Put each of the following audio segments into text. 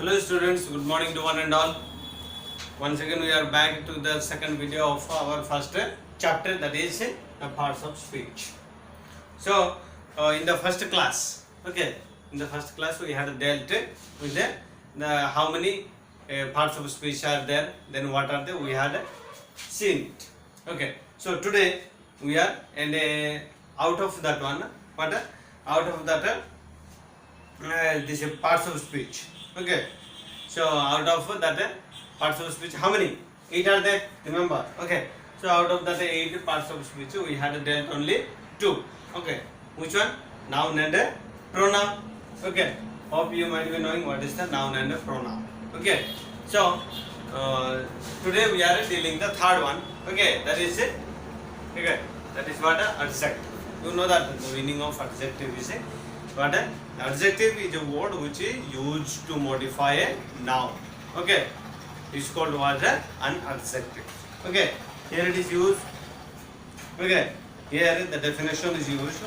Hello students, good morning to one and all. Once again we are back to the second video of our first chapter, that is the parts of speech. So in the first class, in the first class we had dealt with the how many parts of speech are there, then what are they, we had seen it. Okay, so today we are out of that one, but out of that this parts of speech. Okay, so out of that parts of speech, how many? 8 are there, remember? Okay, so out of that 8 parts of speech we had dealt only 2. Okay, which one? Noun and pronoun. Okay, hope you might be knowing what is the noun and pronoun. Okay, so today we are dealing the third one. Okay, that is it. Okay, that is what adjective. You know that the meaning of adjective is what adjective is a word which is used to modify a noun. Okay, it's called what an adjective. Okay, here it is used. Okay, here the definition is used.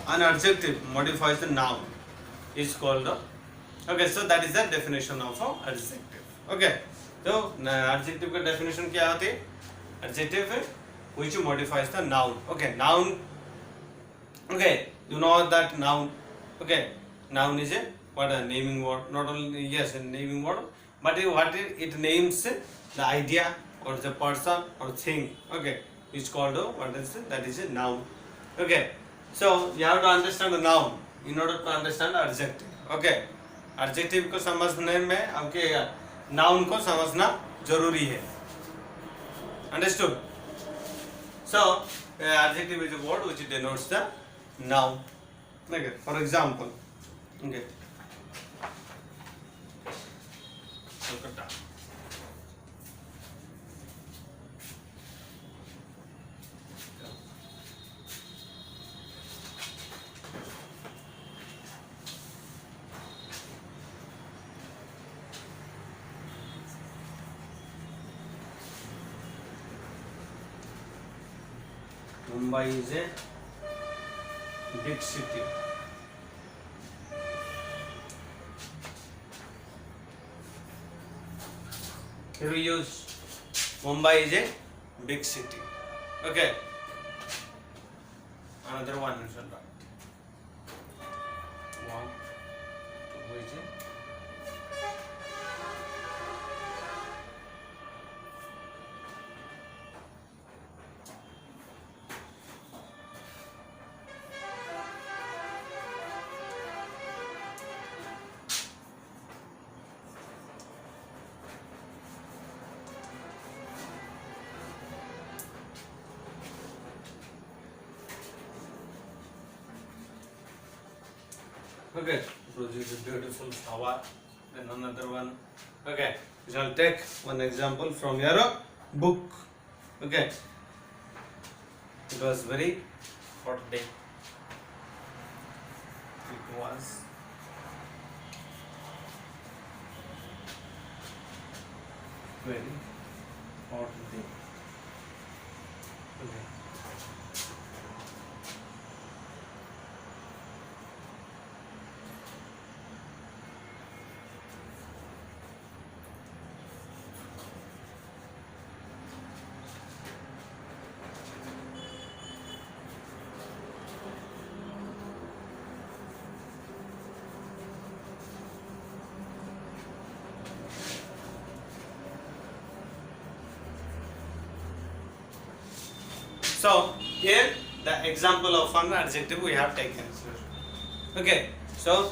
An adjective modifies the noun. Is called. Okay, so that is the definition of adjective. Okay, so adjective का definition क्या होती है? Adjective which modifies the noun. Okay, noun. Okay, you know that noun. Okay, noun is a what a naming word. Not only yes, a naming word, but what it names the idea or the person or thing. Okay, it's called what is it? That is a noun. Okay, so you have to understand the noun in order to understand adjective. Okay, adjective को समझने में आपके noun को समझना जरूरी है. Understood? So adjective is a word which denotes the noun. Okay, for example, okay, Kolkata. Mumbai is a big city. Here we use Mumbai is a big city. Okay. Another one is right. One, two is it? Okay, produce a beautiful flower. Then another one. Okay, we shall take one example from your book. Okay, it was very hot day. It was very hot day. Okay. So here the example of an adjective we have taken. Okay, so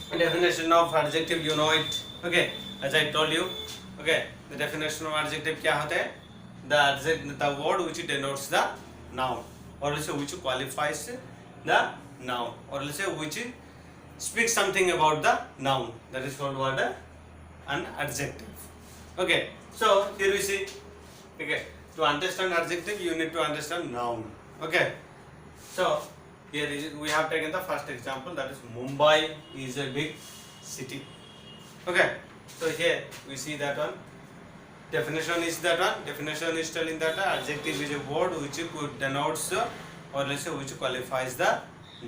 definition of adjective, you know it. Okay, as I told you. Okay, the definition of adjective क्या होता है? The word which denotes the noun, or let's say which qualifies the noun, or let's say which speaks something about the noun. That is called what? An adjective. Okay, so here we see. Okay, to understand adjective you need to understand noun. Okay, so here we have taken the first example, that is Mumbai is a big city. Okay, so here we see that one. Definition is that one. Definition is telling that adjective is a word which denotes or let's say which qualifies the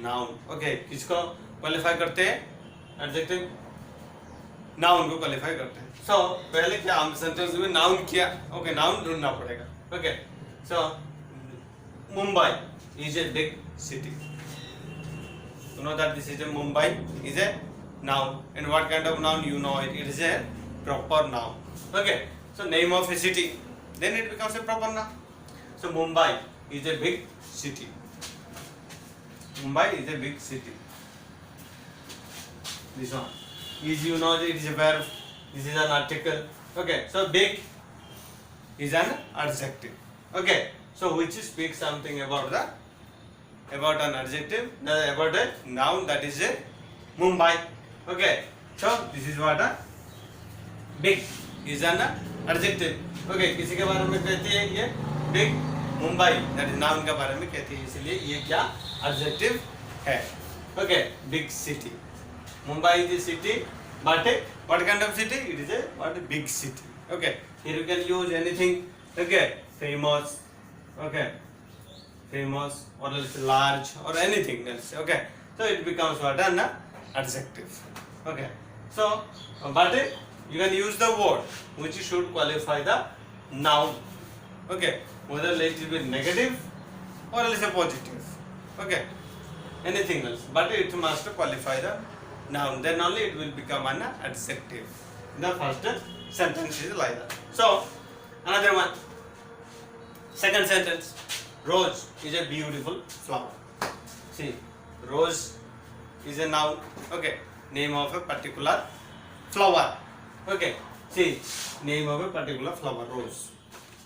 noun. Okay, किसको qualify करते हैं adjective? Noun को qualify करते हैं. सो पहले क्या हम sentence में नाउन किया. ओके, नाउन ढूंढना पड़ेगा. Okay, so Mumbai is a big city. You know that this is a Mumbai is a noun. And what kind of noun? You know it. It is a proper noun. Okay. So name of a city. Then it becomes a proper noun. So Mumbai is a big city. Mumbai is a big city. This one. Is, you know, it is a verb. This is an article. Okay. So big is an adjective. Okay. So which speaks something about an adjective, about a noun, that is a Mumbai. Okay. So this is what a big is an adjective. Okay. किसी के बारे में कहती है ये big, Mumbai that is noun के बारे में कहती है, इसलिए ये क्या adjective है. Okay. Big city. Mumbai is a city, but what kind of city? It is a big city. Okay. Here you can use anything. Okay. Famous. Okay, famous, or else large, or anything else. Okay, so it becomes what an adjective. Okay, so but you can use the word which should qualify the noun. Okay, whether it will be negative or else a positive. Okay, anything else, but it must qualify the noun. Then only it will become an adjective. The first sentence is like that. So another one. Second sentence, rose is a beautiful flower. See, rose is a noun. Okay, name of a particular flower. Okay, see, name of a particular flower, rose.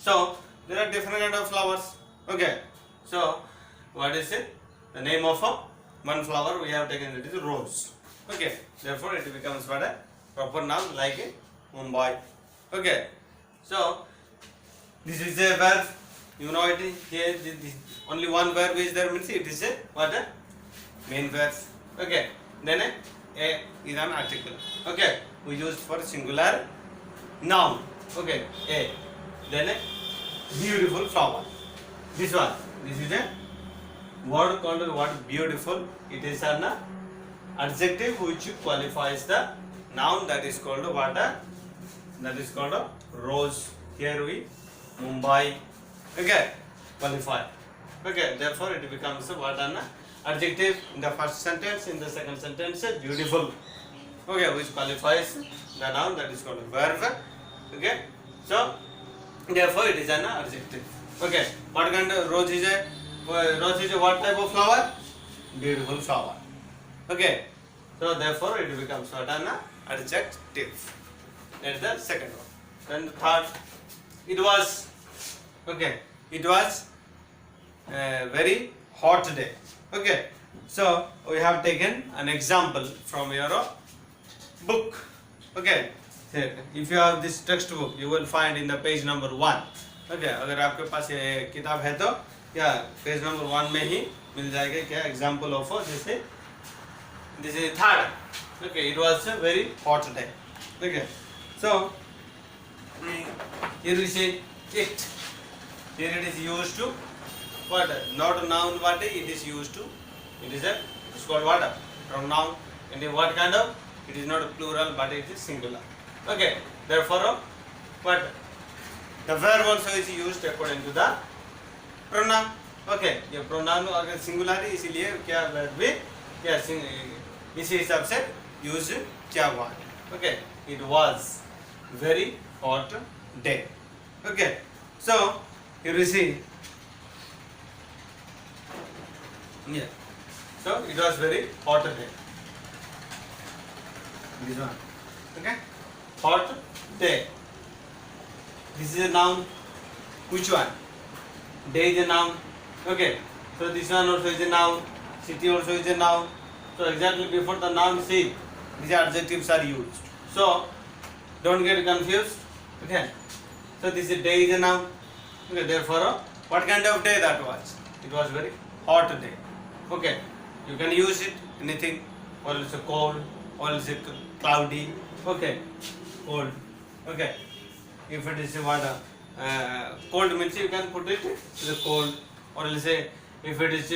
So there are different kind of flowers. Okay, so what is it? The name of one flower we have taken, it is rose. Okay, therefore it becomes what a proper noun, like a Mumbai. Okay, so this is a verb. You know it here, only one verb is there, means it is a what a main verb. Okay, then a is an article. Okay, we use for singular noun. Okay, a, then a beautiful flower. This one, this is a word called what beautiful. It is an adjective which qualifies the noun, that is called what a, that is called a rose. Here we Mumbai. Okay, qualify. Okay, therefore it becomes what an adjective in the first sentence. In the second sentence, beautiful. Okay, which qualifies the noun, that is called a verb. Okay, so therefore it is an adjective. Okay, what kind of rose is a what type of flower? Beautiful flower. Okay, so therefore it becomes what an adjective. That's the second one. Then the third, it was. Okay, it was a very hot day. Okay, so we have taken an example from your book. Okay, if you have this textbook, you will find in the page number 1. Okay, अगर आपके पास ये किताब है तो क्या page number 1 में ही मिल जाएगा क्या example of जैसे this is third. Okay, it was a very hot day. Okay, so here we say it. Here it is used to what? Not a noun, what it is used to? It is it's called what? Pronoun. And what kind of? It is not a plural, but it is singular. Okay, therefore what? The verb also is used according to the pronoun. Okay, ये pronoun अगर singular है इसीलिए क्या verb भी क्या इसी हिसाब से use क्या हुआ? Okay, it was very hot day. Okay, so here you see, yeah, so it was very hot day. This one, okay, hot day. This is a noun. Which one? Day is a noun. Okay, so this one also is a noun. City also is a noun. So exactly before the noun C, these adjectives are used. So don't get confused. Okay, so this is day is a noun. Okay, therefore, what kind of day that was? It was very hot day. Okay, you can use it anything, or it's a cold, or it's a cloudy. Okay, cold. Okay, if it is what cold means you can put it to the cold, or else if it is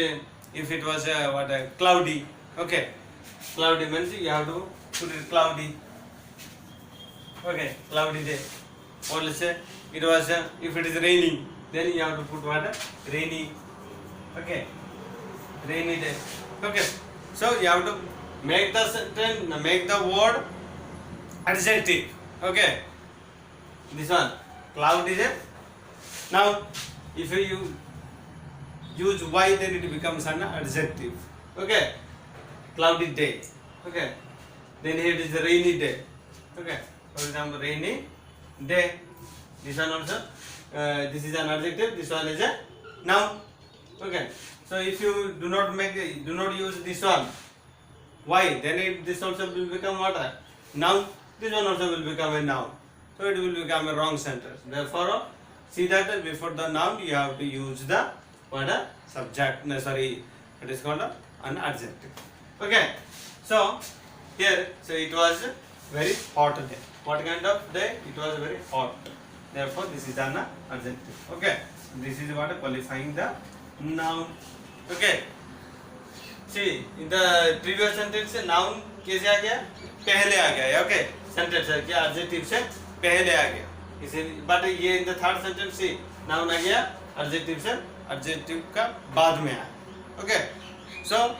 if it was cloudy. Okay, cloudy means you have to put it cloudy. Okay, cloudy day. Or let's say it was if it is raining, then you have to put what? Rainy. Okay, rainy day. Okay, so you have to make the sentence, make the word adjective. Okay, this one cloud is a now. If you use y, then it becomes an adjective. Okay, cloudy day. Okay, then here it is a rainy day. Okay, for example, rainy day. This one also, this is an adjective. This one is a noun. Okay, so if you do not use this one, why? Then this also will become what? A noun. This one also will become a noun. So it will become a wrong sentence. Therefore, see that before the noun you have to use the what? A subject. No, sorry, it is called an adjective. Okay, so here, so it was a very hot day. What kind of day? It was very hot. Therefore, this is an adjective. Okay, this is what qualifying the noun. Okay, see in the previous sentence noun कैसे आ गया? पहले आ गया. Okay, sentence है क्या adjective से पहले आ गया. इसे but ये in the third sentence से noun आ गया adjective से adjective का बाद में आया. Okay, so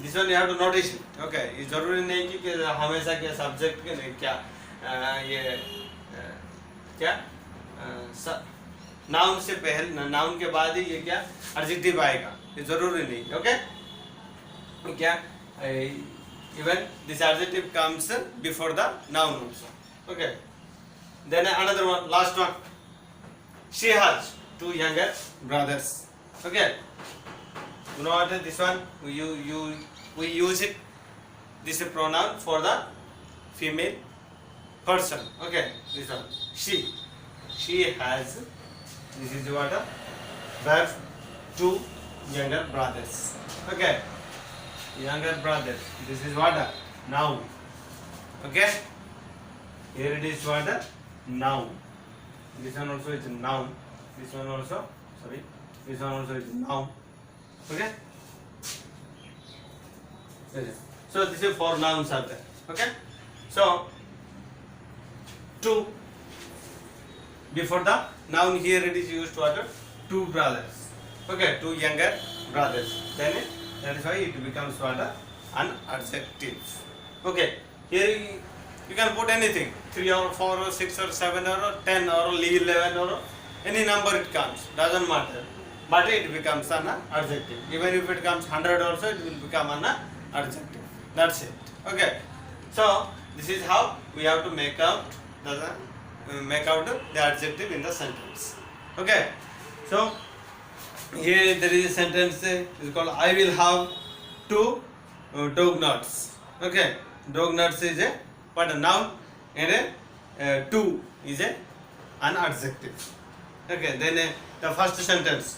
this one you have to notice it. Okay, ये जरूरी नहीं कि हमेशा क्या subject के नहीं क्या ये क्या नाउन से पहले नाउन के बाद ही ये क्या एडजेक्टिव आएगा, ये जरूरी नहीं. ओके, तो क्या even this adjective comes before the noun also. Okay, then another one, last one, she has 2 younger brothers. Okay, you know what this one we use it, this is pronoun for the female person. Okay, this one she has, this is what a verb, 2 younger brothers. Okay, younger brothers, this is what a noun. Okay, here it is what a noun. This one also is a noun. This one also, sorry, this one also is a noun. Okay, so this is 4 nouns are there. Okay, so 2 before the noun, here it is used what? 2 brothers. Okay, 2 younger brothers. Then that is why it becomes what? An adjective. Okay, here you can put anything, 3 or 4 or 6 or 7 or 10 or 11 or any number it comes, doesn't matter, but it becomes an adjective. Even if it comes 100 also, it will become an adjective. That's it. Okay, so this is how we have to make out the adjective in the sentence. Okay, so here there is a sentence is called I will have 2 dog nuts. Okay, dog nuts is a what, a noun, and a 2 is an adjective. Okay, then the first sentence.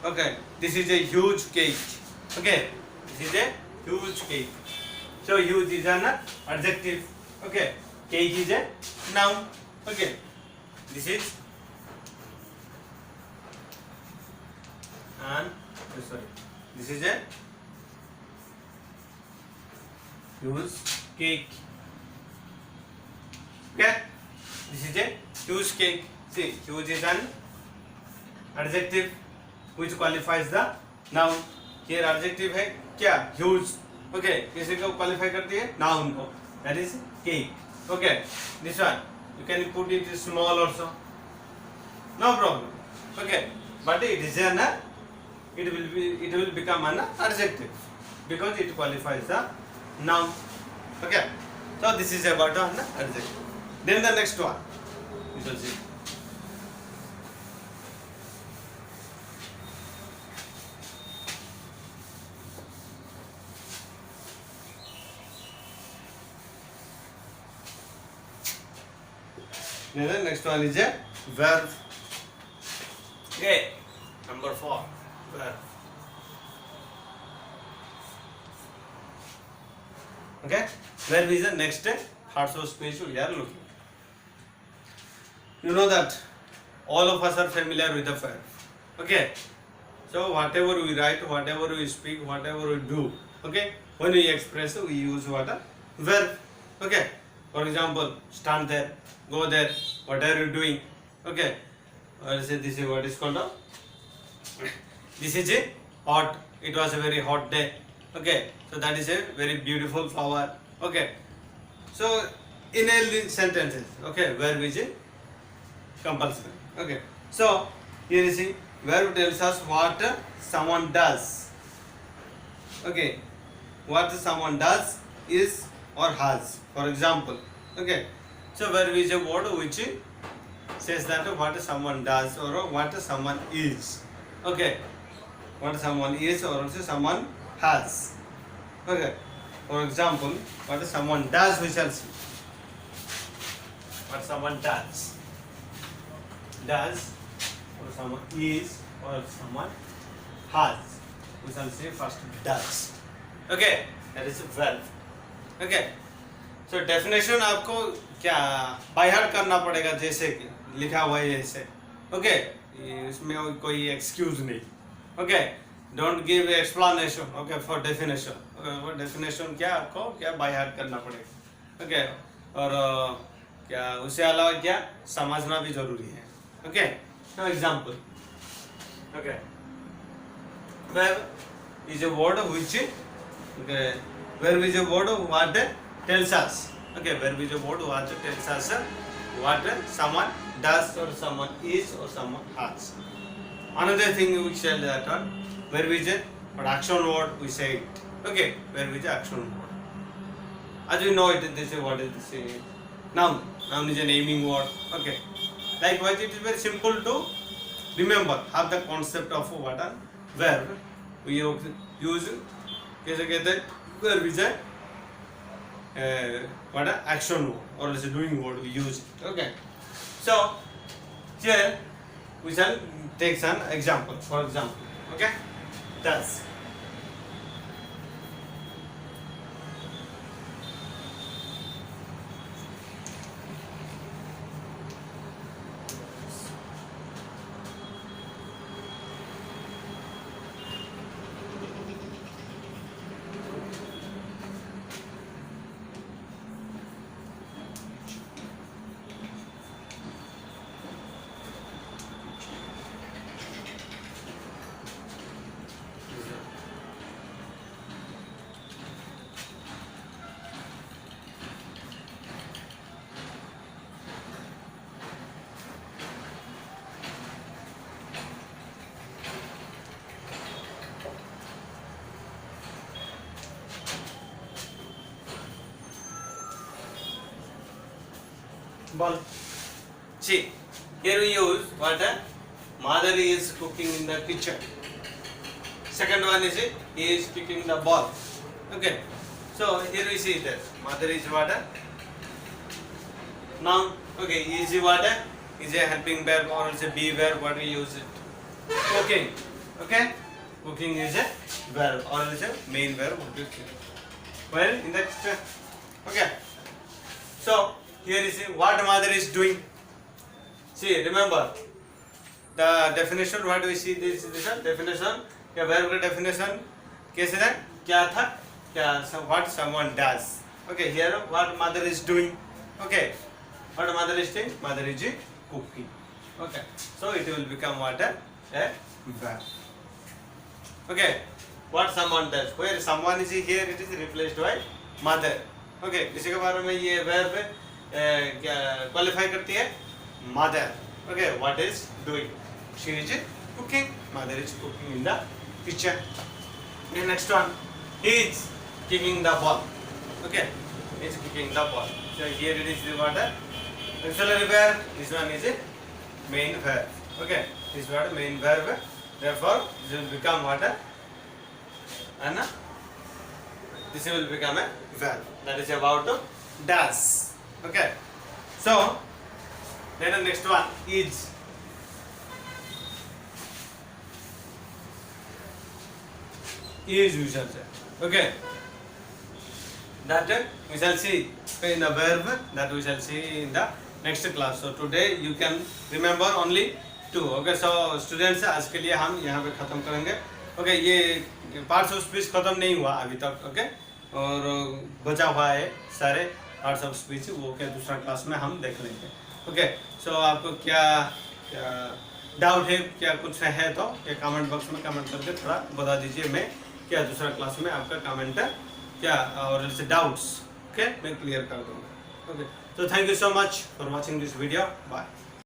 Okay, this is a huge cake. Okay, this is a huge cake. So huge is an adjective. Okay, cake is a noun. Okay, this is this is a huge cake. Okay, this is a huge cake. See, huge is an adjective which qualifies the noun. Here adjective है क्या? Huge. Okay, किसी को qualify करती है? Noun को. That is cake. Okay, this one you can put it small also, no problem. Okay, but it is an it will become an adjective because it qualifies the noun. Okay, so this is about an adjective. Then the next one you will see. Then the next one is a verb. Okay, number 4, verb. Okay, verb is the next parts of speech we are looking. You know that all of us are familiar with the verb. Okay, so whatever we write, whatever we speak, whatever we do, okay, when we express, we use what? A verb. Okay, For example, stand there, go there, what are you doing? Okay, or say this is what is called a, this is a hot, it was a very hot day. Okay, so that is a very beautiful flower. Okay, so in a sentences, okay, verb is a compulsory. Okay, so here you see verb tells us what someone does. Okay, what someone does, is or has. For example, okay, so verb is a word which says that what someone does or what someone is. Okay, what someone is or also someone has. Okay, for example, what someone does, we shall see. What someone does, or someone is or someone has, we shall say first does. Okay, that is a verb. Okay, so definition आपको क्या by heart करना पड़ेगा, जैसे कि लिखा हुआ है जैसे. ओके, इसमें कोई एक्सक्यूज नहीं. Okay, don't give explanation. Okay, for definition. वो डेफिनेशन क्या आपको क्या बाय हार्ट करना पड़ेगा. ओके, और क्या उससे अलावा क्या समझना भी जरूरी है. Okay, for example, okay, verb is a word which, okay, verb is a word what tells us. Okay, verb is a word what tells us what someone does or someone is or someone has. Another thing we shall that on verb is a action word, we say it. Okay, verb is a action word. As we know it, this is what is this noun. Noun is a naming word. Okay, likewise it is very simple to remember, have the concept of what a verb we use. कैसे कहते हैं, verb is a what a action word or is a doing word, we use it. Okay, so here we shall take some example. For example, okay, does. Ball. See, here we use what a mother is cooking in the kitchen. Second one is he is kicking the ball. Okay, so here we see that mother is what a noun. Okay, is what a is a helping verb or is a be verb, what we use it. Cooking. Okay, cooking is a verb or is a main verb, what you say. Well, in the kitchen. Okay, so here is what mother is doing. See, remember the definition. What do we see? This is the definition. क्या verb का definition कैसे है? क्या था? क्या what someone does. Okay, here what mother is doing. Okay, what mother is doing? Mother is cooking. Okay, so it will become what a verb. Okay, what someone does. Where someone is here, it is replaced by mother. Okay, इसी के बारे में ये verb क्या qualify करती है, mother. Okay, what is doing, she is cooking, mother is cooking in the kitchen. Next one, he is kicking the ball. Okay, is kicking the ball. So here it is the what auxiliary verb, this one is main verb. Okay, this what main verb, therefore this will become what है ना, this will become a verb. That is about does. Okay, so then the next one is. Is we shall say. Okay, that we shall see in the verb, that we shall see in the next class. So today you can remember only two. Okay, so students आज के लिए हम यहाँ पे खत्म करेंगे. Okay, ये parts of speech खत्म नहीं हुआ अभी तक. Okay, और बचा हुआ है सारे पार्ट्स ऑफ स्पीच, वो क्या दूसरा क्लास में हम देख लेंगे। ओके, सो आपको क्या डाउट है, क्या कुछ है तो ये कमेंट बॉक्स में कमेंट करके थोड़ा बता दीजिए, मैं क्या दूसरा क्लास में आपका कमेंट क्या और डाउट्स ओके मैं क्लियर कर दूँगा। Okay, so thank you so much for watching this video. Bye.